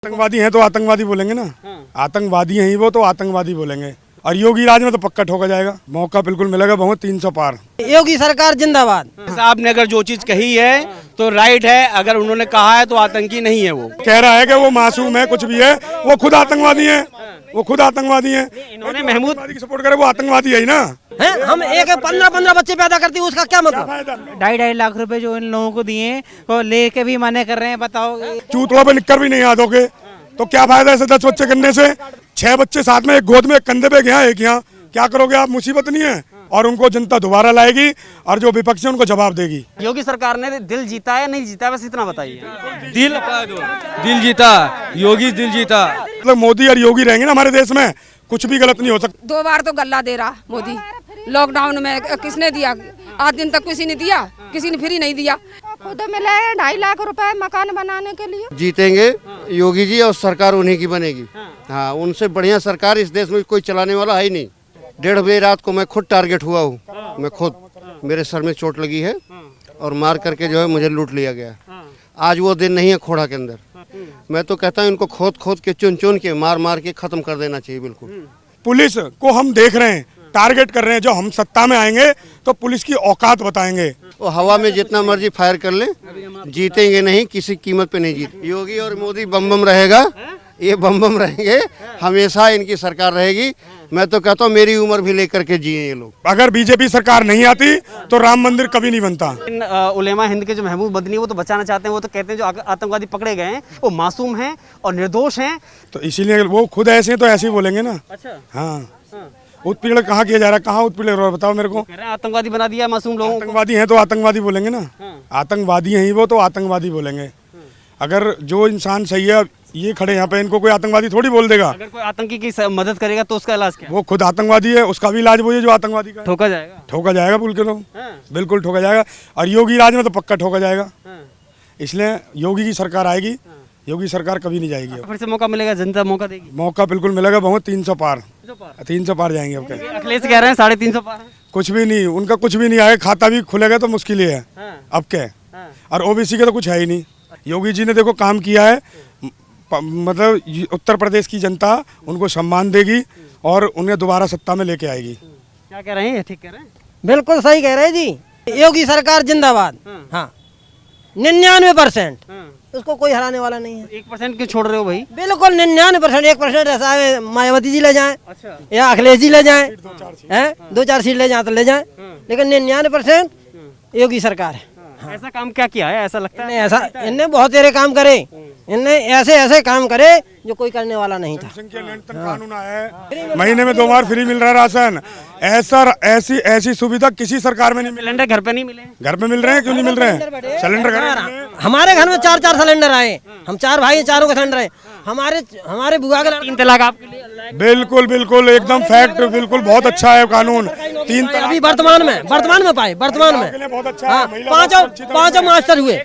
आतंकवादी हैं तो आतंकवादी बोलेंगे ना। आतंकवादी हैं ही वो तो आतंकवादी बोलेंगे। और योगी राज में तो पक्का ठोका जाएगा, मौका बिल्कुल मिलेगा, बहुत 300 पार। योगी सरकार जिंदाबाद। साहब ने अगर जो चीज कही है तो राइट है, अगर उन्होंने कहा है तो आतंकी नहीं है। वो कह रहा है कि वो मासूम है, कुछ भी है, वो खुद आतंकवादी है, वो खुद आतंकवादी है। इन्होंने महमूद की सपोर्ट करे वो आतंकवादी है ही ना। है, हम एक 15-15 बच्चे पैदा करते हैं, उसका क्या मतलब? 2.5 लाख रुपए जो इन लोगों को दिए वो लेके भी मना कर रहे हैं। बताओ, चूतड़ों पे निककर भी नहीं याद होगे तो क्या फायदा ऐसे 10 बच्चे करने से। 6 बच्चे साथ में, एक गोद में, एक कंधे पे, गया एक यहाँ, क्या करोगे आप? मुसीबत नहीं है। और उनको जनता दोबारा लाएगी और जो विपक्ष है उनको जवाब देगी। योगी सरकार ने दिल जीता है नहीं जीता, बस इतना बताइए। दिल जीता, योगी दिल जीता। मतलब मोदी और योगी रहेंगे ना हमारे देश में, कुछ भी गलत नहीं हो सकता। 2 बार तो गल्ला दे रहा मोदी। लॉकडाउन में किसने दिया? 8 दिन तक किसी ने दिया, किसी ने फ्री नहीं दिया। खुद मिले 2.5 लाख रुपए मकान बनाने के लिए। जीतेंगे योगी जी और सरकार उन्हीं की बनेगी। हाँ, उनसे बढ़िया सरकार इस देश में कोई चलाने वाला है ही नहीं। 1:30 बजे रात को मैं खुद टारगेट हुआ हूँ। मैं खुद, मेरे सर में चोट लगी है और मार करके जो है मुझे लूट लिया गया। आज वो दिन नहीं है खोड़ा के अंदर। मैं तो कहता हूँ इनको खोद खोद के, चुन चुन के, मार मार के खत्म कर देना चाहिए बिल्कुल। पुलिस को हम देख रहे हैं, टारगेट कर रहे हैं। जो हम सत्ता में आएंगे तो पुलिस की औकात बताएंगे। वो हवा में जितना मर्जी फायर कर ले, जीतेंगे नहीं, किसी कीमत पे नहीं जीत। योगी और मोदी बम बम रहेगा, ये बम बम रहेंगे हमेशा, इनकी सरकार रहेगी। मैं तो कहता हूँ मेरी उम्र भी लेकर के जिए ये लोग। अगर बीजेपी सरकार नहीं आती तो राम मंदिर कभी नहीं बनता। उलेमा हिंद के जो महमूद मदनी वो तो बचाना चाहते हैं। वो तो कहते हैं जो आतंकवादी पकड़े गए हैं वो मासूम हैं और निर्दोष हैं। तो इसीलिए वो खुद ऐसे हैं तो ऐसे ही बोलेंगे ना। अच्छा, हाँ, उत्पीड़न कहाँ किया जा रहा है? कहाँ उत्पीड़न हो रहा है बताओ मेरे को। कह रहे हैं आतंकवादी बना दिया मासूम लोगों को। आतंकवादी हैं तो आतंकवादी बोलेंगे ना। आतंकवादी हैं ही वो तो आतंकवादी बोलेंगे। अगर जो इंसान सही है, ये खड़े यहाँ पे, इनको कोई आतंकवादी थोड़ी बोल देगा। अगर कोई आतंकी की मदद करेगा तो उसका इलाज क्या? वो खुद आतंकवादी है, उसका भी इलाज वही है जो आतंकवादी का। ठोका जाएगा, ठोका जाएगा बिल्कुल ठोका जाएगा। और योगी राज में तो पक्का ठोका जाएगा। इसलिए योगी की सरकार आएगी, योगी सरकार कभी नहीं जाएगी। फिर से मौका मिलेगा, जनता मौका देगी। मौका बिल्कुल मिलेगा, बहुत 300 पार, 300 पार जाएंगे। अब क्या अखिलेश कह रहे हैं 350 पार है। कुछ भी नहीं, उनका कुछ भी नहीं आएगा। खाता भी खुलेगा तो मुश्किल ही है। अब क्या है? और ओबीसी का तो कुछ है ही नहीं। योगी जी ने देखो काम किया है, मतलब उत्तर प्रदेश की जनता उनको सम्मान देगी और उन्हें दोबारा सत्ता में लेके आएगी। क्या कह रहे हैं? ठीक कह रहे हैं, बिल्कुल सही कह रहे हैं जी। योगी सरकार जिंदाबाद। हाँ, 99%। उसको कोई हराने वाला नहीं है। 1% क्यों छोड़ रहे हो भाई? बिल्कुल 99%। 1% ऐसा है मायावती जी ले जाएं, अच्छा, या अखिलेश जी ले जाएं, 2-4 सीट ले जाएं तो ले जाएं, लेकिन 99% योगी सरकार है। हाँ। ऐसा काम क्या किया है ऐसा लगता है? ऐसा इनने बहुत सारे काम करे, इनने ऐसे काम करे जो कोई करने वाला नहीं था। कानून आया है, महीने में 2 बार फ्री मिल रहा है राशन। ऐसी सुविधा किसी सरकार में नहीं मिली। सिलेंडर घर पे नहीं मिले? घर पे मिल रहे हैं, क्यों नहीं मिल रहे हैं? सिलेंडर घर, हमारे घर में 4-4 सिलेंडर आए। हम 4 भाई, चारों के सिलेंडर आए। हमारे बुआ का 3 तलाक आपके लिए। बिल्कुल एकदम फैक्ट, बिल्कुल बहुत अच्छा है कानून। 3 तलाक अभी वर्तमान में पाए, वर्तमान में बहुत अच्छा है। पांचों मास्टर हुए,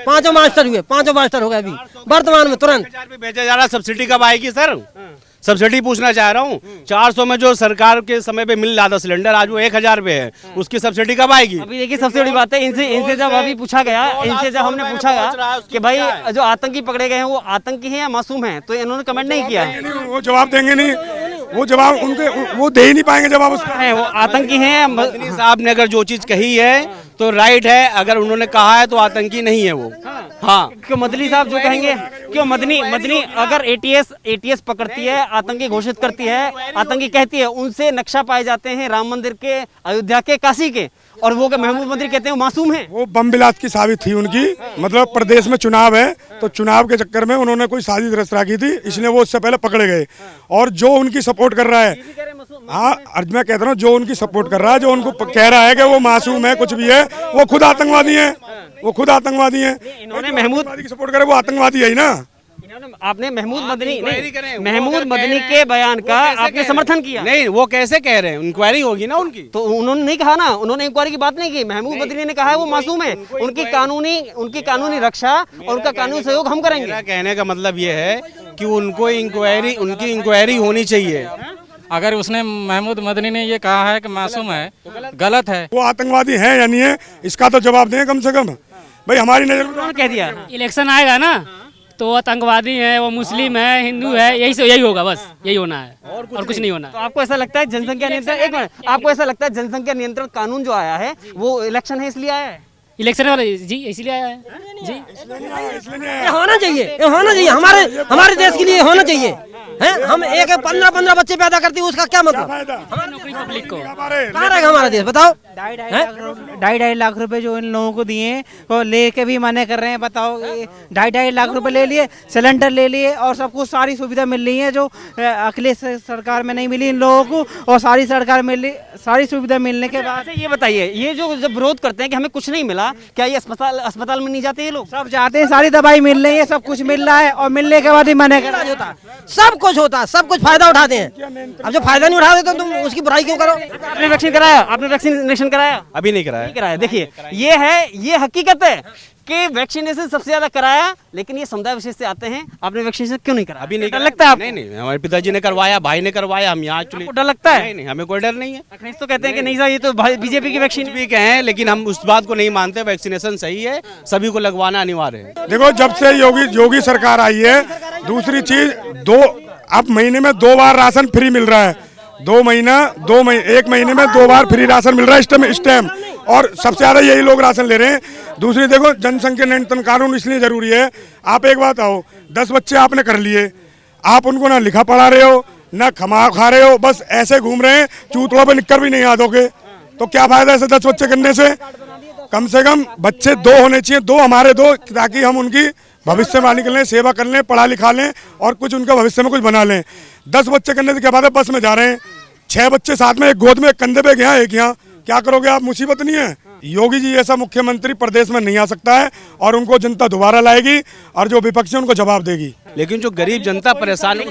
पांचों मास्टर हो गए अभी वर्तमान में तुरंत। भेजा जा रहा, सब्सिडी कब आएगी सर? सब्सिडी पूछना चाह रहा हूँ। 400 में जो सरकार के समय पे मिल रहा था सिलेंडर, आज वो 1000 पे है। उसकी सब्सिडी कब आएगी? अभी देखिए सबसे बड़ी बात है, इनसे जब अभी पूछा गया, इनसे जब हमने पूछा गया कि भाई जो आतंकी पकड़े गए हैं वो आतंकी हैं या मासूम हैं, तो इन्होंने कमेंट नहीं किया है। वो जवाब देंगे नहीं, वो जवाब उनके वो दे ही नहीं पाएंगे जवाब उसका। है वो आतंकी हैं। मदनी साहब ने अगर जो चीज कही है तो राइट है, अगर उन्होंने कहा है तो आतंकी नहीं है वो। हाँ, क्यों मदनी साहब जो कहेंगे? क्यों मदनी अगर एटीएस पकड़ती है, आतंकी घोषित करती है, आतंकी कहती है, उनसे नक्शा पाए जाते हैं राम मंदिर के, अयोध्या के, काशी के, और वो महमूद मदनी कहते हैं वो मासूम है। वो बम बिलात की साबित थी उनकी। मतलब प्रदेश में चुनाव है तो चुनाव के चक्कर में उन्होंने कोई साजिश रच रखी थी, इसलिए वो उससे पहले पकड़े गए। और जो उनकी सपोर्ट कर रहा है, हाँ, मैं कहता हूँ जो उनकी सपोर्ट कर रहा है, जो उनको कह रहा है कि वो मासूम है, कुछ भी है, वो खुद आतंकवादी है। वो खुद आतंकवादी है। इन्होंने महमूद की सपोर्ट करे वो आतंकवादी है ही ना। आपने महमूद मदनी के बयान का आपने समर्थन किया? नहीं, वो कैसे कह रहे हैं? इंक्वायरी होगी ना उनकी। तो उन्होंने नहीं कहा ना, उन्होंने इंक्वायरी की बात नहीं की। महमूद मदनी ने कहा है वो मासूम है, उनकी कानूनी रक्षा और उनका कानूनी सहयोग हम करेंगे। मेरा कहने का मतलब ये है कि उनकी इंक्वायरी होनी चाहिए। अगर उसने महमूद मदनी ने ये कहा है कि मासूम है, गलत है। वो आतंकवादी है या नहीं है, इसका तो जवाब दें कम से कम। भाई हमारी नजर में कह दिया। इलेक्शन आएगा ना तो आतंकवादी है, वो मुस्लिम है, हिंदू है, यही होगा, बस यही होना है और कुछ नहीं होना तो आपको ऐसा लगता है जनसंख्या नियंत्रण, एक मिनट, आपको ऐसा लगता है जनसंख्या नियंत्रण कानून जो आया है वो इलेक्शन है इसलिए आया है? इलेक्शन वाला जी इसलिए आया है जी। ये होना चाहिए, ये होना चाहिए, हमारे देश के लिए होना चाहिए हैं। हम एक 15-15 बच्चे पैदा करते हैं, उसका क्या मतलब? नौकरी पब्लिक को कहाँ रहेगा हमारा देश, बताओ? 2.5 लाख रुपए जो इन लोगों को दिए वो लेके भी मना कर रहे हैं। बताओ, 2.5 लाख रुपए ले लिए, सिलेंडर ले लिए और सबको सारी सुविधा मिल रही है जो अखिलेश सरकार में नहीं मिली इन लोगों को, और सारी सरकार मिल रही, सारी सुविधा मिलने के बाद। ये बताइए, ये जो जब विरोध करते हैं कि हमें कुछ नहीं मिला, क्या ये अस्पताल में नहीं जाते ये लोग? सब जाते हैं, सारी दवाई मिल रही है, सब कुछ मिल रहा है और मिलने के बाद ही मना कर रहा है। सब कुछ होता है, सब कुछ फायदा उठाते हैं। अब जब फायदा नहीं उठाते तो तुम उसकी बुराई क्यों करो? आपने वैक्सीन कराया? आपने वैक्सीनेशन कराया? अभी नहीं कराया। नहीं कराया। देखिए, ये हकीकत है कि वैक्सीनेशन सबसे ज्यादा कराया, लेकिन ये समुदाय विशेष से आते हैं। आपने वैक्सीनेशन क्यों नहीं कराया? अभी नहीं डर लगता है आपको? नहीं, हमारे पिताजी ने करवाया, भाई ने करवाया, हम यहाँ आपको डर लगता है? नहीं, हमें कोई डर नहीं है। अखिलेश तो कहते हैं कि नहीं साहब, ये तो बीजेपी की वैक्सीन भी कहें, लेकिन हम उस बात को नहीं मानते। वैक्सीनेशन सही है, सभी को लगवाना अनिवार्य है। देखो, जब से योगी सरकार आई है, दूसरी चीज अब महीने में 2 बार राशन फ्री मिल रहा है। 1 महीने में 2 बार फ्री राशन मिल रहा है स्टैम्प, और सबसे ज्यादा यही लोग राशन ले रहे हैं। दूसरी देखो, जनसंख्या नियंत्रण कानून इसलिए जरूरी है। आप एक बात आओ, 10 बच्चे आपने कर लिए, आप उनको ना लिखा पढ़ा रहे हो, ना खा रहे हो, बस ऐसे घूम रहे हैं, चूतड़ों पे निकल भी नहीं यादोगे, तो क्या फायदा ऐसे 10 बच्चे करने से? कम से कम बच्चे 2 होने चाहिए, 2 हमारे 2, ताकि हम उनकी भविष्यवाणी कर लें, सेवा कर लें, पढ़ा लिखा लें और कुछ उनका भविष्य में कुछ बना लें। 10 बच्चे करने से क्या बात है? बस में जा रहे हैं, 6 बच्चे साथ में, एक गोद में, एक कंधे पे, यहाँ एक यहाँ, क्या करोगे आप? मुसीबत नहीं है? योगी जी ऐसा मुख्यमंत्री प्रदेश में नहीं आ सकता है, और उनको जनता दोबारा लाएगी और जो विपक्षी उनको जवाब देगी। लेकिन जो गरीब जनता परेशान है,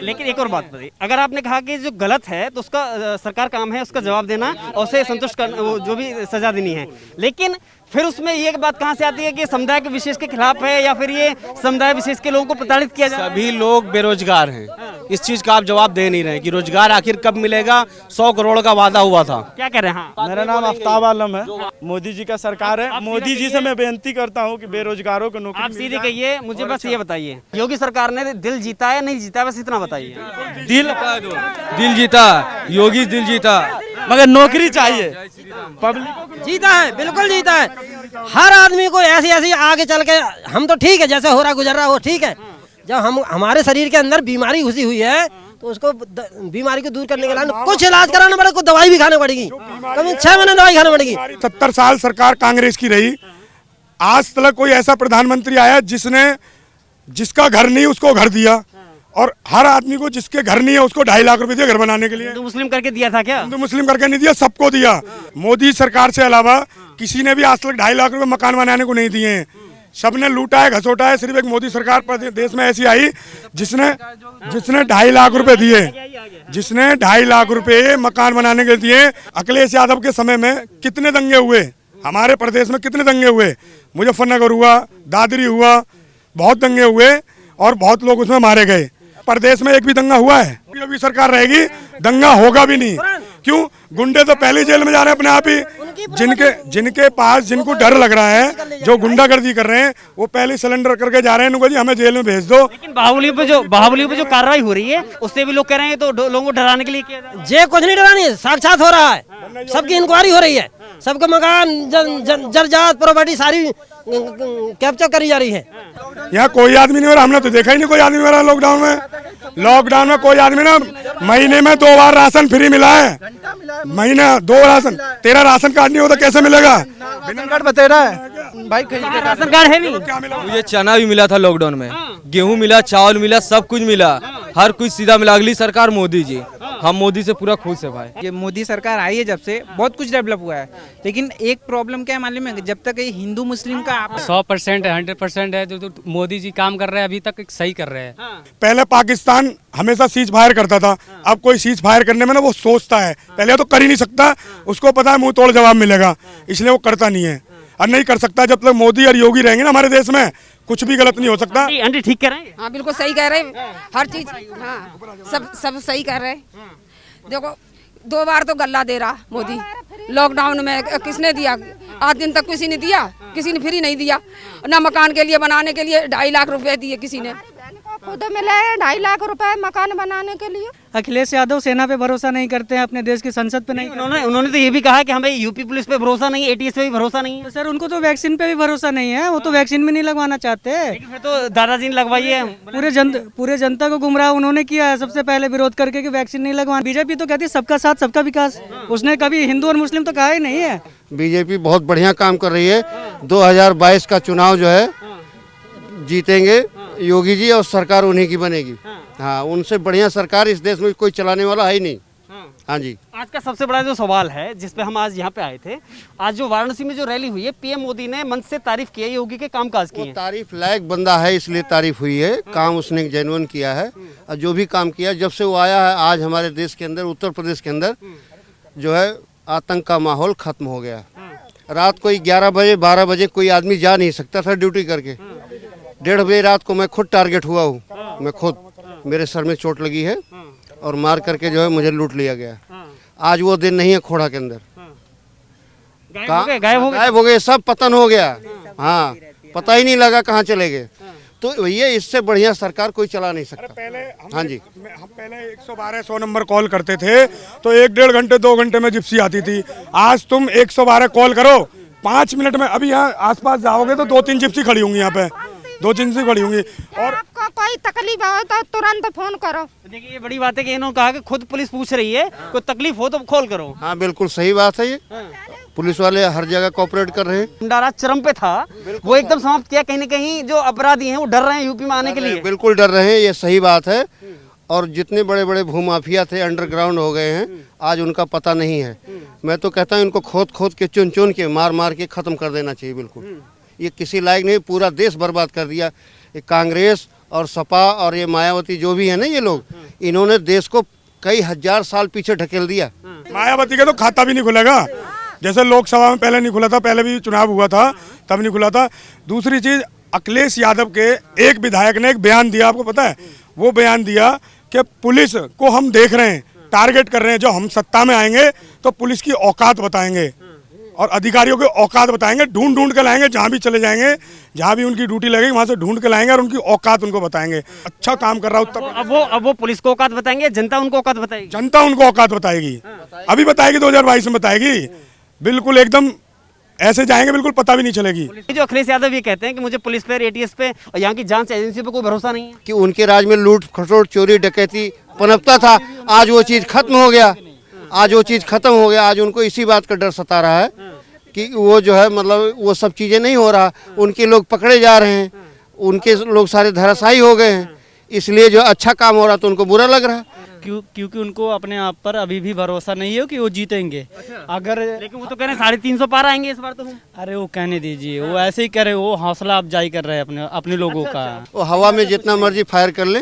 लेकिन एक और बात बताइए, अगर आपने कहा कि जो गलत है तो उसका सरकार काम है उसका जवाब देना और उसे संतुष्ट करना, वो जो भी सजा देनी है, लेकिन फिर उसमें ये बात कहाँ से आती है कि समुदाय के विशेष के खिलाफ है या फिर ये समुदाय विशेष के लोगों को प्रताड़ित किया जाए? सभी लोग बेरोजगार हैं, इस चीज का आप जवाब दे नहीं रहे कि रोजगार आखिर कब मिलेगा। 100 करोड़ का वादा हुआ था। क्या कह रहे हैं? हाँ, मेरा नाम आफ्ताब आलम है। मोदी जी का सरकार है, मोदी जी से मैं बेनती करता हूँ कि बेरोजगारों को नौकरी। आप सीधे कहिए, मुझे बस ये बताइए, योगी सरकार ने दिल जीता है नहीं जीता, बस इतना बताइए। दिल जीता, योगी दिल जीता, मगर नौकरी चाहिए पब्लिक। जीता है, बिल्कुल जीता है। हर आदमी को ऐसी आगे चल के, हम तो ठीक है जैसे हो रहा गुजर रहा हो ठीक है, जब हमारे शरीर के अंदर बीमारी घुसी हुई है तो उसको बीमारी को दूर करने के लिए कुछ इलाज कराना पड़ेगा, कुछ दवाई भी खानी पड़ेगी, कभी 6 महीने दवाई खानी पड़ेगी। 70 साल सरकार कांग्रेस की रही, आज तक कोई ऐसा प्रधानमंत्री आया जिसका घर नहीं उसको घर दिया, और हर आदमी को जिसके घर नहीं है उसको 2.5 लाख रुपए दिए घर बनाने के लिए। हिंदू मुस्लिम करके दिया था क्या? हिंदू मुस्लिम करके नहीं दिया, सबको दिया। मोदी सरकार से अलावा किसी ने भी आज तक 2.5 लाख रुपए मकान बनाने को नहीं दिए हैं। सबने लूटा है, घसोटा है। सिर्फ एक मोदी सरकार देश में ऐसी आई जिसने 2.5 लाख रुपए दिए, जिसने 2.5 लाख रुपए मकान बनाने के दिए। अखिलेश यादव के समय में कितने दंगे हुए हमारे प्रदेश में, कितने दंगे हुए? मुजफ्फरनगर हुआ, दादरी हुआ, बहुत दंगे हुए और बहुत लोग उसमें मारे गए। प्रदेश में एक भी दंगा हुआ है? योगी सरकार रहेगी, दंगा होगा भी नहीं। क्यों? गुंडे तो पहले जेल में जा रहे हैं अपने आप ही। जिनके पास, जिनको डर लग रहा है, जो गुंडागर्दी कर रहे हैं, वो पहले सिलेंडर करके जा रहे हैं, जी हमें जेल में भेज दो। लेकिन बाहुबली पे जो कार्रवाई हो रही है उससे भी लोग कह रहे हैं तो लोगों को डराने के लिए किया जाए। जे कुछ नहीं डरानी है, साक्षात हो रहा है, सबकी इंक्वायरी हो रही है, सबका मकान जर्जात प्रॉपर्टी सारी कैप्चर करी जा रही है। यहाँ कोई आदमी नहीं हो रहा, हमने तो देखा ही नहीं कोई आदमी हो रहा। लॉकडाउन में कोई आदमी ना, महीने में 2 बार राशन फ्री मिला है, महीना 2 राशन। तेरा राशन कार्ड नहीं होता कैसे मिलेगा? राशन कार्ड बता रहा है भाई, राशन कार्ड है नहीं। मुझे चना भी मिला था लॉकडाउन में, गेहूं मिला, चावल मिला, सब कुछ मिला, हर कुछ सीधा मिला। अगली सरकार मोदी जी, हम मोदी से पूरा खुश है भाई। ये मोदी सरकार आई है जब से बहुत कुछ डेवलप हुआ है, लेकिन एक प्रॉब्लम क्या है मालूम है? जब तक ये हिंदू मुस्लिम का 100% है, 100% है जो मोदी जी काम कर रहे हैं अभी तक सही कर रहे हैं। पहले पाकिस्तान हमेशा सीज फायर करता था, अब कोई सीज फायर करने में ना वो सोचता है, पहले तो कर ही नहीं सकता, उसको पता है मुंह तोड़ जवाब मिलेगा, इसलिए वो करता नहीं है और नहीं कर सकता। जब तक मोदी और योगी रहेंगे ना हमारे देश में, कुछ भी गलत नहीं हो सकता। आंटी ठीक कह रहे हैं? हाँ बिल्कुल सही कह रहे हैं, हर चीज हाँ सब सही कह रहे हैं। देखो 2 बार तो गल्ला दे रहा मोदी। लॉकडाउन में किसने दिया? 8 दिन तक किसी ने दिया, किसी ने फ्री नहीं दिया। ना मकान के लिए बनाने के लिए 2.5 लाख रुपए दिए किसी ने। खुद मिले 2.5 लाख रुपए मकान बनाने के लिए। अखिलेश यादव सेना पे भरोसा नहीं करते हैं, अपने देश की संसद पे नहीं। उन्होंने तो ये भी कहा कि हमें यूपी पुलिस पे भरोसा नहीं है, एटीएस पे भी भरोसा नहीं है। सर उनको तो वैक्सीन पे भी भरोसा नहीं है, वो तो वैक्सीन भी नहीं लगवाना चाहते। लेकिन फिर तो दादाजी ने लगवाई है। पूरे जनता को गुमराह उन्होंने किया है सबसे पहले विरोध करके कि वैक्सीन नहीं लगवाना। बीजेपी तो कहती है सबका साथ सबका विकास, उसने कभी हिंदू और मुस्लिम तो कहा ही नहीं है। बीजेपी बहुत बढ़िया काम कर रही है। 2022 का चुनाव जो है जीतेंगे योगी जी और सरकार उन्हीं की बनेगी। हाँ, उनसे बढ़िया सरकार इस देश में कोई चलाने वाला है ही नहीं। हाँ जी। आज का सबसे बड़ा जो सवाल है जिस पे हम आज यहाँ पे आए थे, आज जो वाराणसी में जो रैली हुई है, पीएम मोदी ने मंच से तारीफ की है योगी के कामकाज की। तारीफ लायक बंदा है इसलिए तारीफ हुई है। काम उसने जेन्युइन किया है और जो भी काम किया जब से वो आया है, आज हमारे देश के अंदर, उत्तर प्रदेश के अंदर जो है आतंक का माहौल खत्म हो गया। रात को 11 बजे 12 बजे कोई आदमी जा नहीं सकता था ड्यूटी करके। 1:30 बजे रात को मैं खुद टारगेट हुआ हूँ। मैं खुद, मेरे सर में चोट लगी है और मार करके जो है मुझे लूट लिया गया। आज वो दिन नहीं है खोड़ा के अंदर। गायब हो गए, सब पतन हो गया। हाँ, पता ही नहीं लगा कहाँ चले गए। तो भैया इससे बढ़िया सरकार कोई चला नहीं सकता। हाँ जी, हम पहले 112 नंबर कॉल करते थे तो 1-1.5 घंटे 2 घंटे में जिप्सी आती थी। आज तुम 112 कॉल करो 5 मिनट में, अभी यहाँ आसपास जाओगे तो 2-3 जिप्सी खड़ी होंगी, यहाँ पे 2-3 जिप्सी खड़ी होंगी। और आपको कोई तकलीफ हो तो तुरंत फोन करो। देखिए ये बड़ी बात है कि इन्होंने कहा कि खुद पुलिस पूछ रही है, कोई तकलीफ हो तो कॉल करो। हाँ बिल्कुल सही बात है। ये पुलिस वाले हर जगह कोऑपरेट कर रहे हैं। भंडारा चरम पे था, वो एकदम समाप्त किया। कहीं न कहीं जो अपराधी हैं वो डर रहे हैं यूपी में आने के लिए। बिल्कुल डर रहे हैं, ये सही बात है। और जितने बड़े बड़े भूमाफिया थे अंडरग्राउंड हो गए हैं, आज उनका पता नहीं है। मैं तो कहता हूँ इनको खोद खोद के चुन चुन के मार मार के खत्म कर देना चाहिए। बिल्कुल ये किसी लायक नहीं, पूरा देश बर्बाद कर दिया। ये कांग्रेस और सपा और ये मायावती जो भी है ना, ये लोग, इन्होंने देश को कई हजार साल पीछे ढकेल दिया। मायावती का तो खाता भी नहीं खुलेगा, जैसे लोकसभा में पहले नहीं खुला था, पहले भी चुनाव हुआ था तब नहीं खुला था। दूसरी चीज, अखिलेश यादव के एक विधायक ने एक बयान दिया, आपको पता है? वो बयान दिया कि पुलिस को हम देख रहे हैं, टारगेट कर रहे हैं, जो हम सत्ता में आएंगे तो पुलिस की औकात बताएंगे और अधिकारियों के औकात बताएंगे, ढूंढ ढूंढ के लाएंगे। जहाँ भी चले जाएंगे, जहाँ भी उनकी ड्यूटी लगेगी वहाँ से ढूंढ के लाएंगे और उनकी औकात उनको बताएंगे। अच्छा काम कर रहा उत्तर। अब वो पुलिस को औकात बताएंगे, जनता उनको औकात बताएगी। जनता उनको औकात बताएगी, अभी बताएगी, 2022 में बताएगी। बिल्कुल एकदम ऐसे जाएंगे, बिल्कुल पता भी नहीं चलेगी। जो अखिलेश यादव ये कहते हैं कि मुझे पुलिस पे, एटीएस पे और यहाँ की जांच एजेंसी पे कोई भरोसा नहीं है कि उनके राज में लूट खसोट चोरी डकैती पनपता था। आज वो चीज़ खत्म हो गया। आज वो चीज़ खत्म हो गया। आज उनको इसी बात का डर सता रहा है कि वो जो है, मतलब वो सब चीज़ें नहीं हो रहा। उनके लोग पकड़े जा रहे हैं, उनके लोग सारे धराशायी हो गए हैं। इसलिए जो अच्छा काम हो रहा तो उनको बुरा लग रहा है। क्योंकि उनको अपने आप पर अभी भी भरोसा नहीं है कि वो जीतेंगे। अगर लेकिन वो तो कह रहे हैं 350 पार आएंगे इस बार तो। अरे वो कहने दीजिए, वो ऐसे ही कर रहे, वो हौसला अफजाई कर रहे हैं अपने लोगों का। वो हवा में जितना मर्जी फायर कर ले,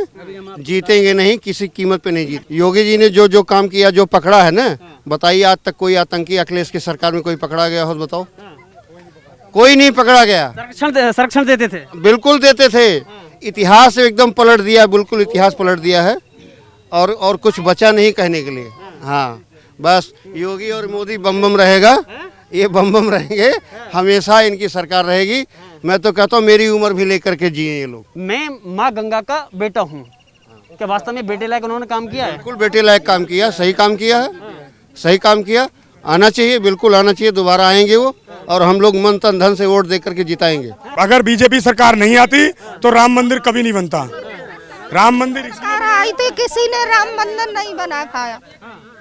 जीतेंगे नहीं, किसी कीमत पे नहीं जीत। योगी जी ने जो काम किया, जो पकड़ा है ना, बताइए आज तक कोई आतंकी अखिलेश की सरकार में कोई पकड़ा गया हो? बताओ, कोई नहीं पकड़ा गया। संरक्षण देते थे, बिल्कुल देते थे। इतिहास एकदम पलट दिया, बिल्कुल इतिहास पलट दिया है। और कुछ बचा नहीं कहने के लिए। हाँ, बस योगी और मोदी बम बम रहेगा, ये बम बम रहेंगे हमेशा, इनकी सरकार रहेगी। मैं तो कहता हूँ मेरी उम्र भी लेकर के जिए ये लोग। मैं माँ गंगा का बेटा हूँ, क्या वास्तव में बेटे लायक उन्होंने काम किया है? बिल्कुल बेटे लायक काम किया, सही काम किया है, सही काम किया। आना चाहिए, बिल्कुल आना चाहिए। दोबारा आएंगे वो, और हम लोग मन तन धन से वोट दे करके जिताएंगे। अगर बीजेपी सरकार नहीं आती तो राम मंदिर कभी नहीं बनता। राम मंदिर आई तो किसी ने राम मंदिर नहीं बना पाया।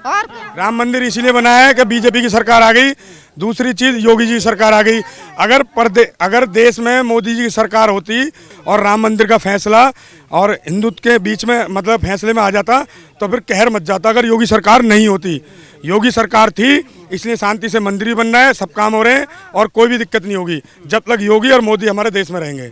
और क्या? राम मंदिर इसीलिए बनाया है कि बीजेपी की सरकार आ गई। दूसरी चीज, योगी जी की सरकार आ गई। अगर देश में मोदी जी की सरकार होती और राम मंदिर का फैसला और हिंदुत्व के बीच में, मतलब फैसले में आ जाता, तो फिर कहर मच जाता। अगर योगी सरकार नहीं होती, योगी सरकार थी, इसलिए शांति से मंदिर भी बन रहा है, सब काम हो रहे हैं और कोई भी दिक्कत नहीं होगी जब तक योगी और मोदी हमारे देश में रहेंगे।